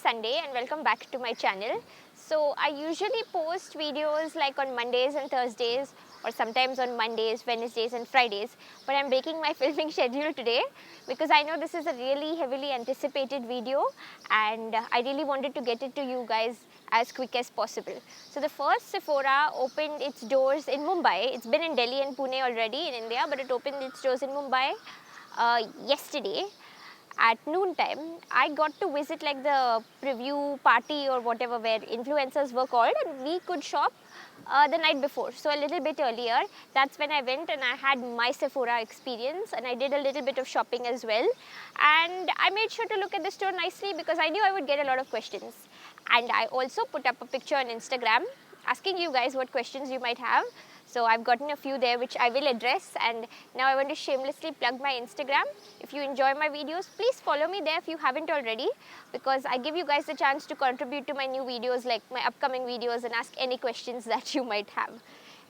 Sunday and welcome back to my channel. So I usually post videos like on Mondays and Thursdays or sometimes on Mondays, Wednesdays and Fridays, but I'm breaking my filming schedule today because I know this is a really heavily anticipated video and I really wanted to get it to you guys as quick as possible. So the first Sephora opened its doors in Mumbai. It's been in Delhi and Pune already in India, but it opened its doors in Mumbai yesterday at noon time. I got to visit like the preview party or whatever where influencers were called, and we could shop the night before, so a little bit earlier. That's when I went and I had my Sephora experience, and I did a little bit of shopping as well, and I made sure to look at the store nicely because I knew I would get a lot of questions. And I also put up a picture on Instagram asking you guys what questions you might have. So I've gotten a few there which I will address, and now I want to shamelessly plug my Instagram. If you enjoy my videos, please follow me there if you haven't already, because I give you guys the chance to contribute to my new videos, like my upcoming videos, and ask any questions that you might have.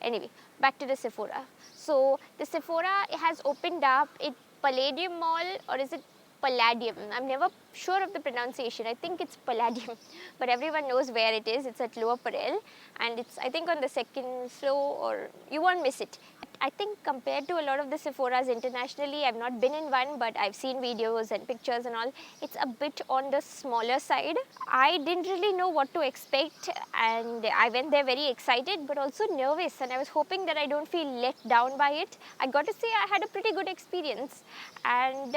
Anyway, back to the Sephora. So the Sephora has opened up at Palladium Mall, or is it Palladium? I'm never sure of the pronunciation. I think it's Palladium, but everyone knows where it is. It's at Lower Parel, and it's, I think, on the second floor, or you won't miss it. I think compared to a lot of the Sephoras internationally, I've not been in one, but I've seen videos and pictures and all. It's a bit on the smaller side. I didn't really know what to expect, and I went there very excited but also nervous, and I was hoping that I don't feel let down by it. I got to say I had a pretty good experience, and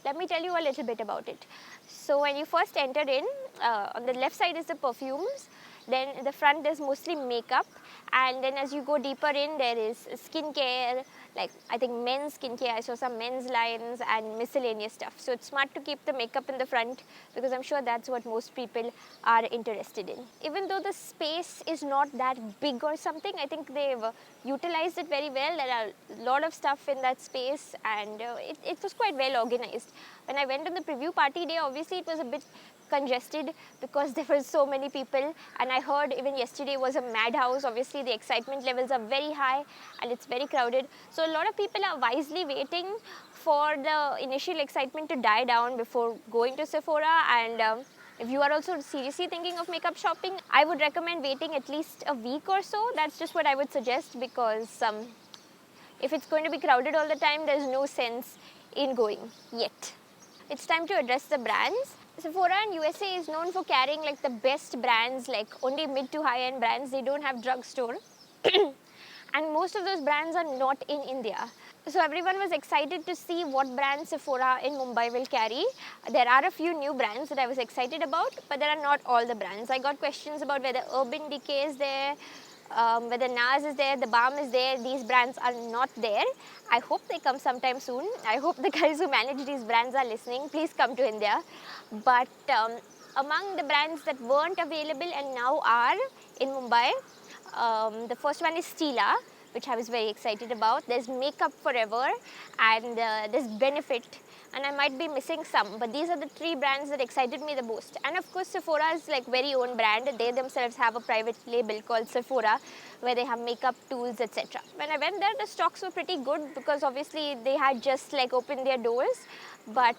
let me tell you a little bit about it. So when you first enter in, on the left side is the perfumes, then in the front there's mostly makeup, and then as you go deeper in there is skincare, like I think men's skincare. I saw some men's lines and miscellaneous stuff. So it's smart to keep the makeup in the front because I'm sure that's what most people are interested in. Even though the space is not that big or something, I think they've utilized it very well. There are a lot of stuff in that space, and it was quite well organized. When I went on the preview party day, obviously it was a bit congested because there were so many people, and I heard even yesterday was a madhouse. Obviously the excitement levels are very high and it's very crowded, so a lot of people are wisely waiting for the initial excitement to die down before going to Sephora. And if you are also seriously thinking of makeup shopping, I would recommend waiting at least a week or so. That's just what I would suggest, because if it's going to be crowded all the time, there's no sense in going yet. It's time to address the brands. Sephora in USA is known for carrying like the best brands, like only mid to high end brands. They don't have drugstore and most of those brands are not in India. So everyone was excited to see what brands Sephora in Mumbai will carry. There are a few new brands that I was excited about, but there are not all the brands. I got questions about whether Urban Decay is there, whether NARS is there, the Balm is there. These brands are not there. I hope they come sometime soon. I hope the guys who manage these brands are listening. Please come to India. But among the brands that weren't available and now are in Mumbai, the first one is Stila, which I was very excited about. There's Makeup Forever, and there's Benefit, and I might be missing some, but these are the three brands that excited me the most. And of course Sephora's like very own brand. They themselves have a private label called Sephora where they have makeup tools, etc. When I went there, the stocks were pretty good because obviously they had just like opened their doors, but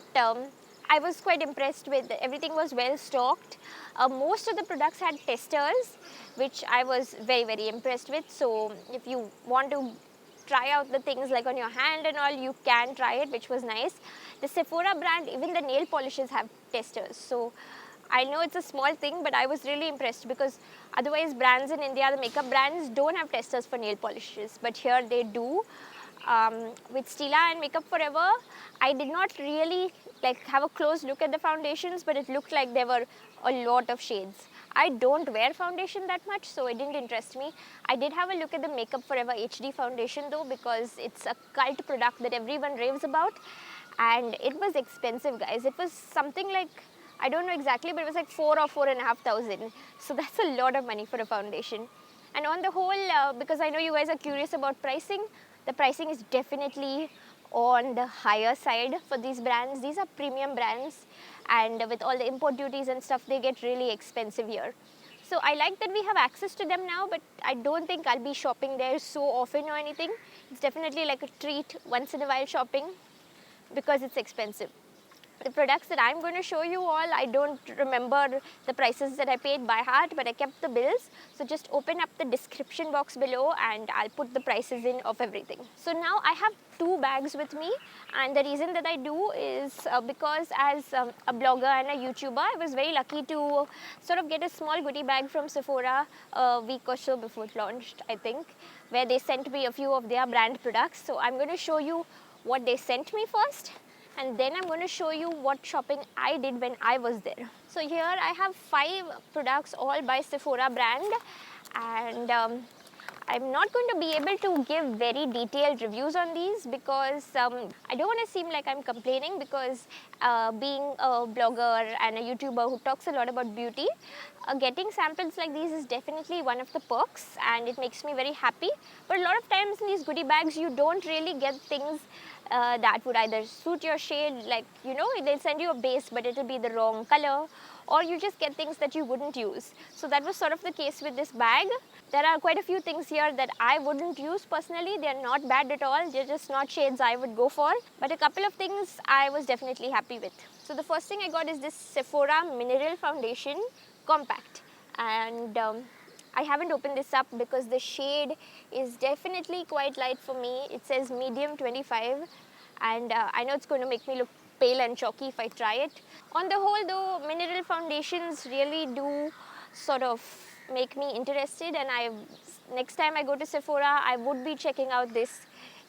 I was quite impressed with everything. Was well stocked. Most of the products had testers, which I was very impressed with. So if you want to try out the things like on your hand and all, you can try it, which was nice. The Sephora brand, even the nail polishes have testers. So I know it's a small thing, but I was really impressed because otherwise brands in India, the makeup brands, don't have testers for nail polishes, but here they do. With Stila and Makeup Forever, I did not really like have a close look at the foundations, but it looked like there were a lot of shades. I don't wear foundation that much, so it didn't interest me. I did have a look at the Makeup Forever HD foundation though, because it's a cult product that everyone raves about, and it was expensive, guys. It was something like, I don't know exactly, but it was like 4,000 or 4,500. So that's a lot of money for a foundation. And on the whole, because I know you guys are curious about pricing, the pricing is definitely on the higher side for these brands. These are premium brands, and with all the import duties and stuff, they get really expensive here. So I like that we have access to them now, but I don't think I'll be shopping there so often or anything. It's definitely like a treat once in a while shopping because it's expensive. The products that I'm going to show you all, I don't remember the prices that I paid by heart, but I kept the bills. So just open up the description box below and I'll put the prices in of everything. So now I have 2 bags with me, and the reason that I do is because as a blogger and a YouTuber, I was very lucky to sort of get a small goodie bag from Sephora a week or so before it launched, I think, where they sent me a few of their brand products. So I'm going to show you what they sent me first, and then I'm going to show you what shopping I did when I was there. So here I have 5 products all by Sephora brand, and I'm not going to be able to give very detailed reviews on these because I don't want to seem like I'm complaining, because being a blogger and a YouTuber who talks a lot about beauty, getting samples like these is definitely one of the perks and it makes me very happy. But a lot of times in these goodie bags you don't really get things that would either suit your shade, like, you know, they'll send you a base but it'll be the wrong color, or you just get things that you wouldn't use. So that was sort of the case with this bag. There are quite a few things here that I wouldn't use personally. They're not bad at all, they're just not shades I would go for, but a couple of things I was definitely happy with. So the first thing I got is this Sephora Mineral Foundation Compact, and I haven't opened this up because the shade is definitely quite light for me. It says medium 25, and I know it's going to make me look pale and chalky if I try it. On the whole though, mineral foundations really do sort of make me interested, and next time I go to Sephora, I would be checking out this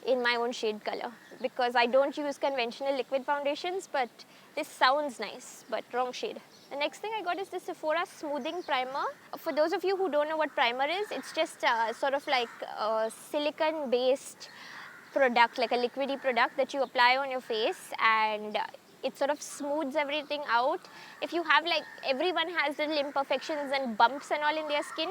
in my own shade color, because I don't use conventional liquid foundations, but this sounds nice, but wrong shade. The next thing I got is the Sephora Smoothing Primer. For those of you who don't know what primer is, it's just sort of like a silicone based product, like a liquidy product that you apply on your face, and it sort of smooths everything out. If you have, like, everyone has little imperfections and bumps and all in their skin,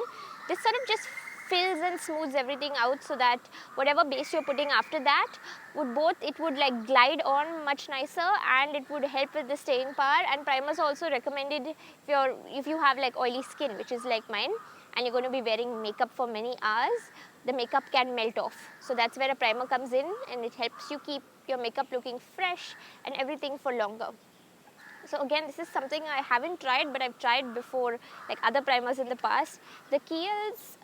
this sort of just fills and smooths everything out, so that whatever base you're putting after that would like glide on much nicer, and it would help with the staying power. And primers also recommended if you have like oily skin, which is like mine, and you're going to be wearing makeup for many hours, the makeup can melt off. So that's where a primer comes in, and it helps you keep your makeup looking fresh and everything for longer. So again, this is something I haven't tried, but I've tried before, like other primers in the past. The Kiehl's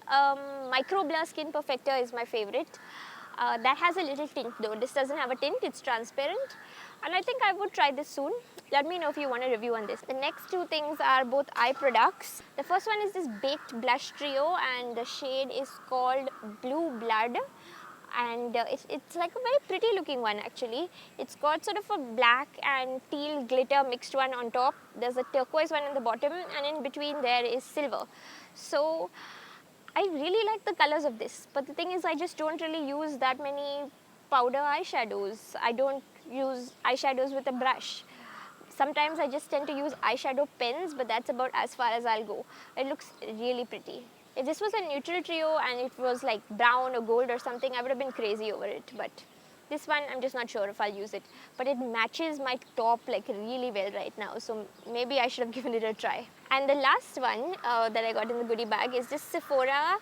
Micro Blur Skin Perfector is my favorite. That has a little tint though. This doesn't have a tint, it's transparent. And I think I would try this soon. Let me know if you want a review on this. The next 2 things are both eye products. The first one is this Baked Blush Trio, and the shade is called Blue Blood. And it's like a very pretty looking one actually. It's got sort of a black and teal glitter mixed one on top. There's a turquoise one on the bottom, and in between there is silver. So I really like the colors of this, but the thing is I just don't really use that many powder eyeshadows. I don't use eyeshadows with a brush. Sometimes I just tend to use eyeshadow pens, but that's about as far as I'll go. It looks really pretty. If this was a neutral trio and it was like brown or gold or something, I would have been crazy over it. But this one, I'm just not sure if I'll use it. But it matches my top like really well right now, so maybe I should have given it a try. And the last one that I got in the goodie bag is this Sephora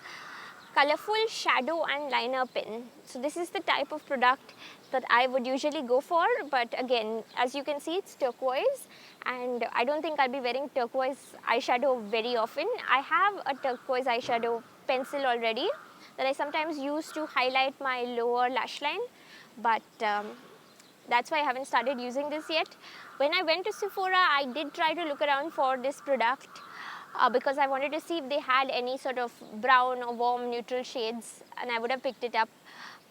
Colorful Shadow and Liner Pen. So this is the type of product that I would usually go for, but again, as you can see, it's turquoise, and I don't think I'll be wearing turquoise eyeshadow very often. I have a turquoise eyeshadow pencil already that I sometimes use to highlight my lower lash line, but that's why I haven't started using this yet. When I went to Sephora, I did try to look around for this product because I wanted to see if they had any sort of brown or warm neutral shades, and I would have picked it up.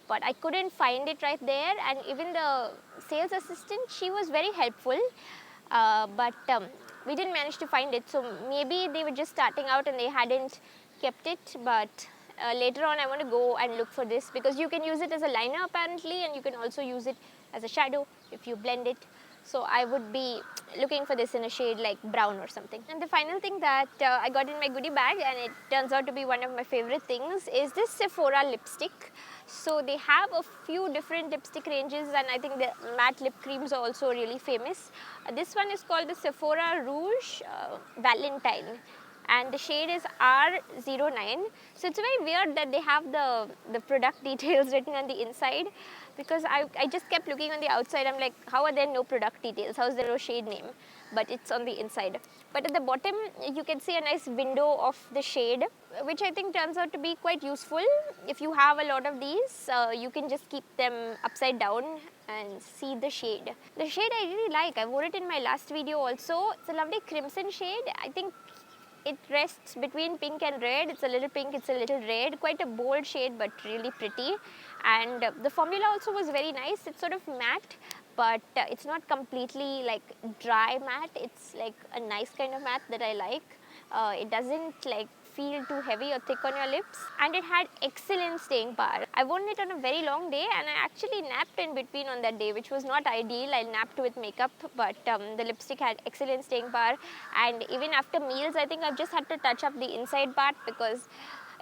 But I couldn't find it right there, and even the sales assistant, she was very helpful, but we didn't manage to find it. So maybe they were just starting out and they hadn't kept it, but later on I want to go and look for this, because you can use it as a liner apparently, and you can also use it as a shadow if you blend it. So I would be looking for this in a shade like brown or something. And the final thing that I got in my goodie bag, and it turns out to be one of my favorite things, is this Sephora lipstick. So they have a few different lipstick ranges, and I think the matte lip creams are also really famous. This one is called the Sephora Rouge Valentine. and the shade is R09. So it's very weird that they have the product details written on the inside, because I just kept looking on the outside. I'm like, how are there no product details? How is there no shade name? But it's on the inside. But at the bottom, you can see a nice window of the shade, which I think turns out to be quite useful. If you have a lot of these, you can just keep them upside down and see the shade. The shade I really like. I wore it in my last video also. It's a lovely crimson shade. I think it rests between pink and red. It's a little pink, it's a little red. Quite a bold shade, but really pretty. And the formula also was very nice. It's sort of matte, but it's not completely like dry matte. It's like a nice kind of matte that I like. It doesn't like feel too heavy or thick on your lips, and it had excellent staying power. I worn it on a very long day, and I actually napped in between on that day, which was not ideal. I napped with makeup, but the lipstick had excellent staying power, and even after meals, I think I've just had to touch up the inside part because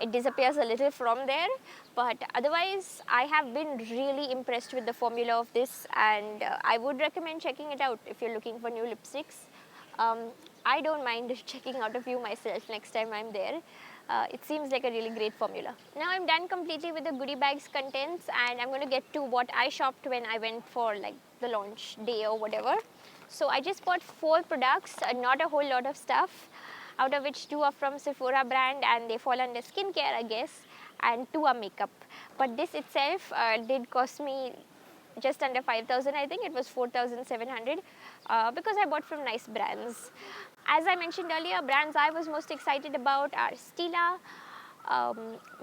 it disappears a little from there. But otherwise, I have been really impressed with the formula of this, and I would recommend checking it out if you're looking for new lipsticks. I don't mind checking out a few myself next time I'm there. It seems like a really great formula. Now I'm done completely with the goodie bag's contents, and I'm going to get to what I shopped when I went for like the launch day or whatever. So I just bought 4 products, not a whole lot of stuff, out of which 2 are from Sephora brand and they fall under skincare, I guess, and 2 are makeup. But this itself did cost me just under 5,000. I think it was 4,700 because I bought from nice brands. As I mentioned earlier, brands I was most excited about are Stila,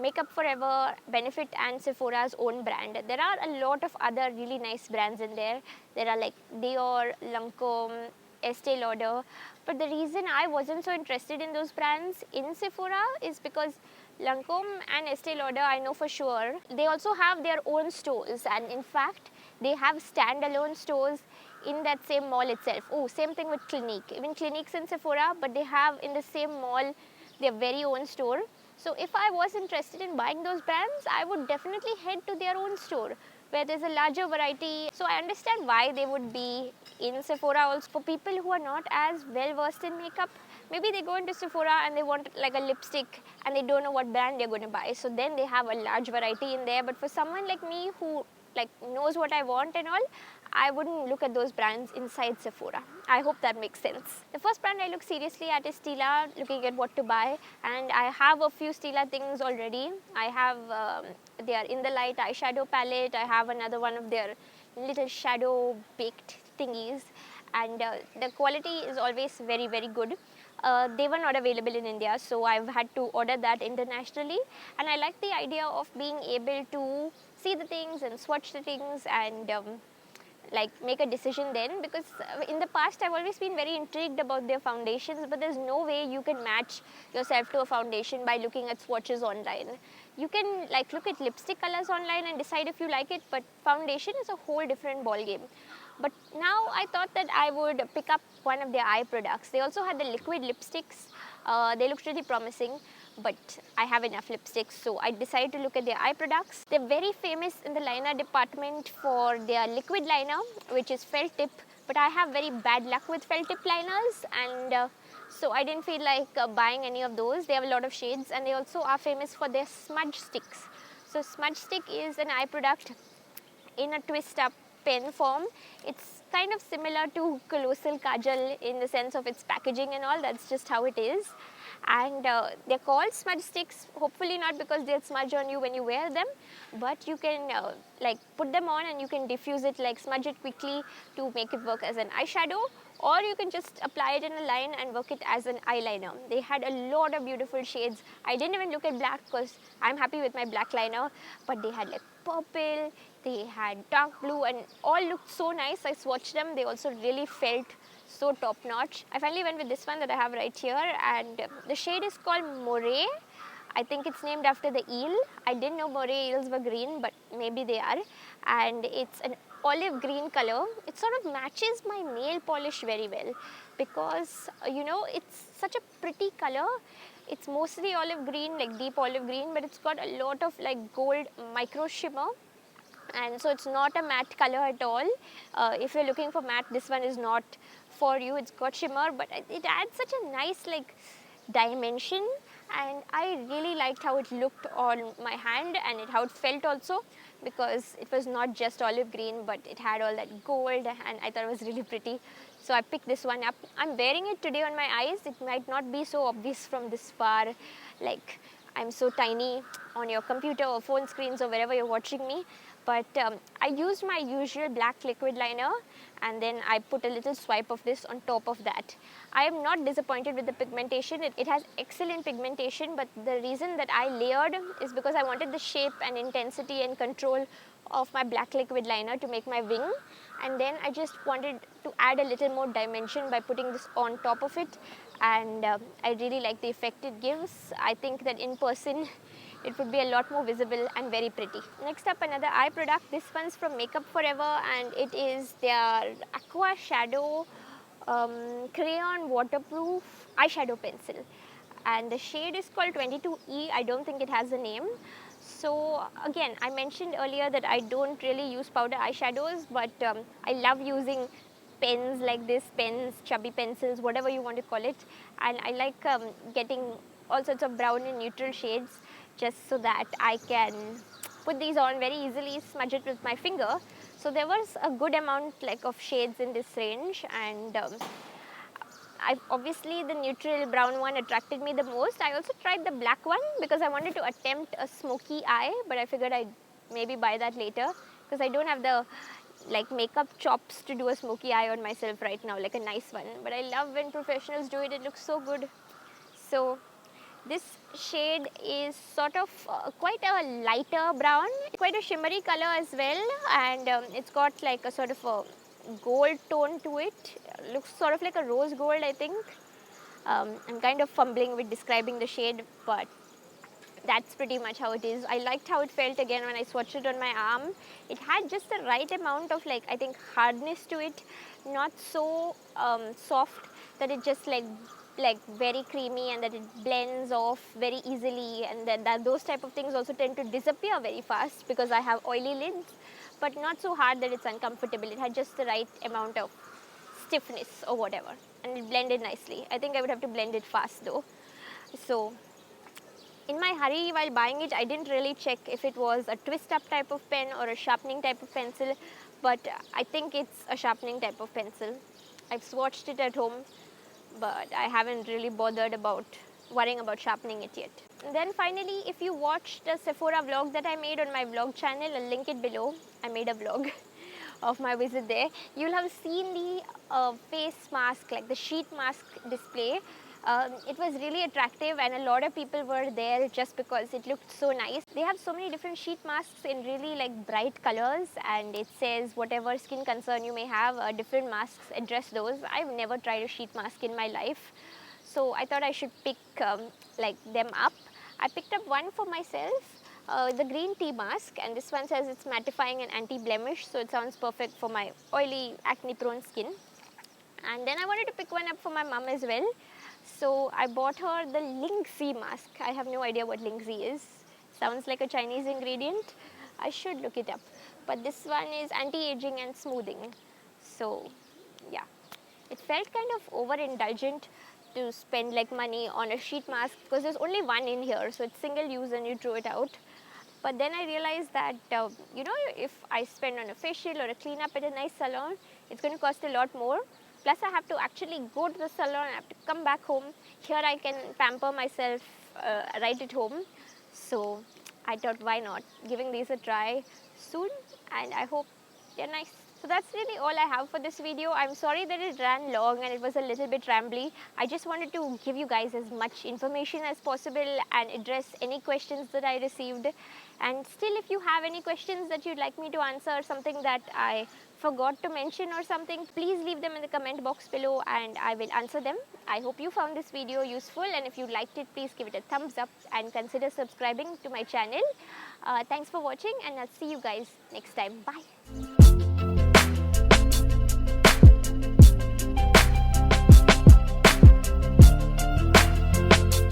Makeup Forever, Benefit, and Sephora's own brand. There are a lot of other really nice brands in there. There are like Dior, Lancome, Estee Lauder. But the reason I wasn't so interested in those brands in Sephora is because Lancome and Estee Lauder, I know for sure, they also have their own stores, and in fact, they have standalone stores in that same mall itself. Oh, same thing with Clinique. Even Clinique's in Sephora, but they have in the same mall their very own store. So if I was interested in buying those brands, I would definitely head to their own store where there's a larger variety. So I understand why they would be in Sephora also. For people who are not as well versed in makeup, maybe they go into Sephora and they want like a lipstick and they don't know what brand they're going to buy. So then they have a large variety in there. But for someone like me who like knows what I want and all, I wouldn't look at those brands inside Sephora. I hope that makes sense. The first brand I look seriously at is Stila, looking at what to buy, and I have a few Stila things already. I have their In the Light eyeshadow palette. I have another one of their little shadow baked thingies, and the quality is always very, very good. They were not available in India, so I've had to order that internationally, and I like the idea of being able to see the things and swatch the things and like make a decision then, because in the past I've always been very intrigued about their foundations, but there's no way you can match yourself to a foundation by looking at swatches online. You can like look at lipstick colors online and decide if you like it, but foundation is a whole different ball game. But now I thought that I would pick up one of their eye products. They also had the liquid lipsticks. They looked really promising, but I have enough lipsticks, so I decided to look at their eye products. They're very famous in the liner department for their liquid liner, which is felt tip, but I have very bad luck with felt tip liners, and so I didn't feel like buying any of those. They have a lot of shades, and they also are famous for their smudge sticks. So smudge stick is an eye product in a twist up pen form. It's kind of similar to colossal kajal in the sense of its packaging and all. That's just how it is. And they're called smudge sticks, hopefully not because they'll smudge on you when you wear them, but you can like put them on and you can diffuse it, like smudge it quickly to make it work as an eyeshadow, or you can just apply it in a line and work it as an eyeliner. They had a lot of beautiful shades. I didn't even look at black because I'm happy with my black liner, but they had like purple, they had dark blue, and all looked so nice. I swatched them. They also really felt so top notch. I finally went with this one that I have right here, and the shade is called Moray. I think it's named after the eel. I didn't know Moray eels were green, but maybe they are. And it's an olive green color. It sort of matches my nail polish very well because, you know, it's such a pretty color. It's mostly olive green, like deep olive green, but it's got a lot of like gold micro shimmer. And so it's not a matte color at all. If you're looking for matte, this one is not for you. It's got shimmer, but it adds such a nice like dimension, and I really liked how it looked on my hand and how it felt also, because it was not just olive green but it had all that gold, and I thought it was really pretty. So I picked this one up. I'm wearing it today on my eyes. It might not be so obvious from this far, like I'm so tiny on your computer or phone screens or wherever you're watching me. But I used my usual black liquid liner, and then I put a little swipe of this on top of that. I am not disappointed with the pigmentation. It has excellent pigmentation, but the reason that I layered is because I wanted the shape and intensity and control of my black liquid liner to make my wing, and then I just wanted to add a little more dimension by putting this on top of it, and I really like the effect it gives. I think that in person it would be a lot more visible and very pretty. Next up, another eye product. This one's from Makeup Forever, and it is their Aqua Shadow Crayon Waterproof Eyeshadow Pencil, and the shade is called 22E. I don't think it has a name. So again, I mentioned earlier that I don't really use powder eyeshadows, but I love using pens like this, pens, chubby pencils, whatever you want to call it, and I like getting all sorts of brown and neutral shades just so that I can put these on very easily, smudge it with my finger. So there was a good amount of shades in this range, and obviously the neutral brown one attracted me the most. I also tried the black one because I wanted to attempt a smoky eye, but I figured I'd maybe buy that later because I don't have the makeup chops to do a smoky eye on myself right now, like a nice one. But I love when professionals do it. It looks so good. So this shade is sort of quite a lighter brown, quite a shimmery color as well, and it's got like a sort of a gold tone to it. Looks sort of like a rose gold, I think. I'm kind of fumbling with describing the shade, but that's pretty much how it is. I liked how it felt again when I swatched it on my arm. It had just the right amount of I think hardness to it, not so soft that it just very creamy and that it blends off very easily, and that those type of things also tend to disappear very fast because I have oily lids, but not so hard that it's uncomfortable. It had just the right amount of stiffness or whatever, and it blended nicely. I think I would have to blend it fast though. So in my hurry while buying it, I didn't really check if it was a twist up type of pen or a sharpening type of pencil, but I think it's a sharpening type of pencil. I've swatched it at home, but I haven't really bothered about worrying about sharpening it yet. And then finally, if you watched the Sephora vlog that I made on my vlog channel, I'll link it below. I made a vlog of my visit there. You'll have seen the face mask, like the sheet mask display. It was really attractive, and a lot of people were there just because it looked so nice. They have so many different sheet masks in really bright colors, and it says whatever skin concern you may have, different masks address those. I've never tried a sheet mask in my life, so I thought I should pick them up. I picked up one for myself, the green tea mask, and this one says it's mattifying and anti-blemish, so it sounds perfect for my oily, acne-prone skin. And then I wanted to pick one up for my mum as well. So I bought her the Lingzhi mask. I have no idea what Lingzhi is. Sounds like a Chinese ingredient. I should look it up. But this one is anti-aging and smoothing. So yeah, it felt kind of overindulgent to spend money on a sheet mask because there's only one in here. So it's single use and you throw it out. But then I realized that, if I spend on a facial or a cleanup at a nice salon, it's going to cost a lot more. Plus, I have to actually go to the salon, I have to come back home. Here I can pamper myself right at home. So I thought, why not? Giving these a try soon, and I hope they're nice. So that's really all I have for this video. I'm sorry that it ran long and it was a little bit rambly. I just wanted to give you guys as much information as possible and address any questions that I received. And still, if you have any questions that you'd like me to answer, something that I forgot to mention or something, please leave them in the comment box below and I will answer them. I hope you found this video useful, and if you liked it, please give it a thumbs up and consider subscribing to my channel. Thanks for watching, and I'll see you guys next time. Bye.